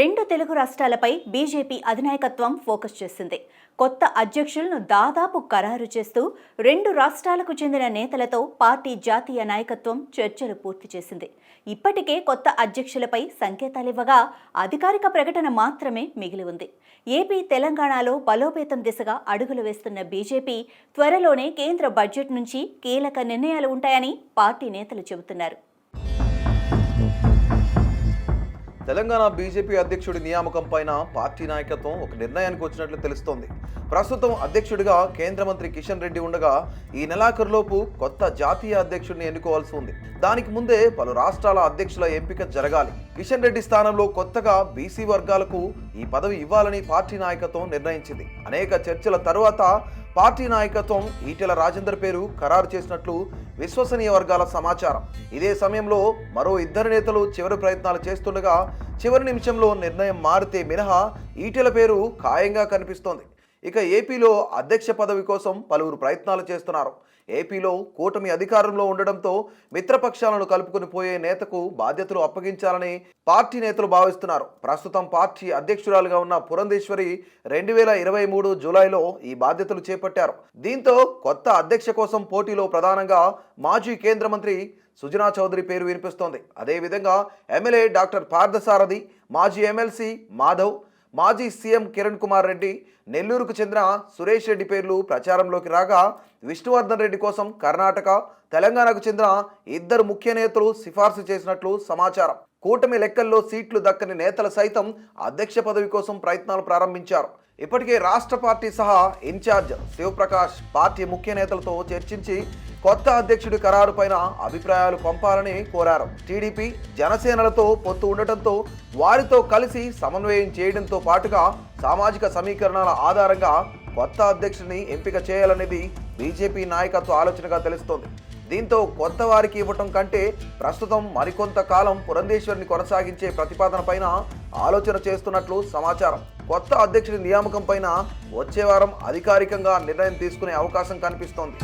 రెండు తెలుగు రాష్ట్రాలపై బీజేపీ అధినాయకత్వం ఫోకస్ చేసింది. కొత్త అధ్యక్షులను దాదాపు ఖరారు చేస్తూ రెండు రాష్ట్రాలకు చెందిన నేతలతో పార్టీ జాతీయ నాయకత్వం చర్చలు పూర్తి చేసింది. ఇప్పటికే కొత్త అధ్యక్షులపై సంకేతాలివ్వగా అధికారిక ప్రకటన మాత్రమే మిగిలి ఉంది. ఏపీ, తెలంగాణలో బలోపేతం దిశగా అడుగులు వేస్తున్న బీజేపీ త్వరలోనే కేంద్ర బడ్జెట్ నుంచి కీలక నిర్ణయాలు ఉంటాయని పార్టీ నేతలు చెబుతున్నారు. తెలంగాణ బీజేపీ అధ్యక్షుడి నియామకం పైన పార్టీ నాయకత్వం ఒక నిర్ణయానికి వచ్చినట్లు తెలుస్తోంది. ప్రస్తుతం అధ్యక్షుడిగా కేంద్ర మంత్రి కిషన్ రెడ్డి ఉండగా ఈ నెలాఖరులోపు కొత్త జాతీయ అధ్యక్షుడిని ఎన్నుకోవాల్సి ఉంది. దానికి ముందే పలు రాష్ట్రాల అధ్యక్షుల ఎంపిక జరగాలి. కిషన్ రెడ్డి స్థానంలో కొత్తగా బీసీ వర్గాలకు ఈ పదవి ఇవ్వాలని పార్టీ నాయకత్వం నిర్ణయించింది. అనేక చర్చల తరువాత పార్టీ నాయకత్వం ఈటెల రాజేందర్ పేరు ఖరారు చేసినట్లు విశ్వసనీయ వర్గాల సమాచారం. ఇదే సమయంలో మరో ఇద్దరు నేతలు చివరి ప్రయత్నాలు చేస్తుండగా చివరి నిమిషంలో నిర్ణయం మారితే మినహా ఈటెల పేరు ఖాయంగా కనిపిస్తోంది. ఇక ఏపీలో అధ్యక్ష పదవి కోసం పలువురు ప్రయత్నాలు చేస్తున్నారు. ఏపీలో కూటమి అధికారంలో ఉండడంతో మిత్రపక్షాలను కలుపుకొని పోయే నేతకు బాధ్యతలు అప్పగించాలని పార్టీ నేతలు భావిస్తున్నారు. ప్రస్తుతం పార్టీ అధ్యక్షురాలుగా ఉన్న పురంధేశ్వరి 2023 జూలైలో ఈ బాధ్యతలు చేపట్టారు. దీంతో కొత్త అధ్యక్ష కోసం పోటీలో ప్రధానంగా మాజీ కేంద్ర మంత్రి సుజనా చౌదరి పేరు వినిపిస్తోంది. అదేవిధంగా ఎమ్మెల్యే డాక్టర్ పార్థసారథి, మాజీ ఎమ్మెల్సీ మాధవ్, మాజీ సీఎం కిరణ్ కుమార్ రెడ్డి, నెల్లూరుకు చెందిన సురేష్ రెడ్డి పేర్లు ప్రచారంలోకి రాగా విష్ణువర్ధన్ రెడ్డి కోసం కర్ణాటక, తెలంగాణకు చెందిన ఇద్దరు ముఖ్య నేతలు సిఫార్సు చేసినట్లు సమాచారం. కూటమి లెక్కల్లో సీట్లు దక్కని నేతలు సైతం అధ్యక్ష పదవి కోసం ప్రయత్నాలు ప్రారంభించారు. ఇప్పటికే రాష్ట్ర పార్టీ సహా ఇన్ఛార్జ్ శివప్రకాష్ పార్టీ ముఖ్య నేతలతో చర్చించి కొత్త అధ్యక్షుడి ఖరారు పైన అభిప్రాయాలు పంపాలని కోరారు. టీడీపీ, జనసేనలతో పొత్తు ఉండటంతో వారితో కలిసి సమన్వయం చేయడంతో పాటుగా సామాజిక సమీకరణాల ఆధారంగా కొత్త అధ్యక్షుడిని ఎంపిక చేయాలనేది బీజేపీ నాయకత్వ ఆలోచనగా తెలుస్తోంది. దీంతో కొత్త వారికి ఇవ్వటం కంటే ప్రస్తుతం మరికొంత కాలం పురంధేశ్వరిని కొనసాగించే ప్రతిపాదన పైన ఆలోచన చేస్తున్నట్లు సమాచారం. కొత్త అధ్యక్షుడి నియామకం పైన వచ్చే వారం అధికారికంగా నిర్ణయం తీసుకునే అవకాశం కనిపిస్తోంది.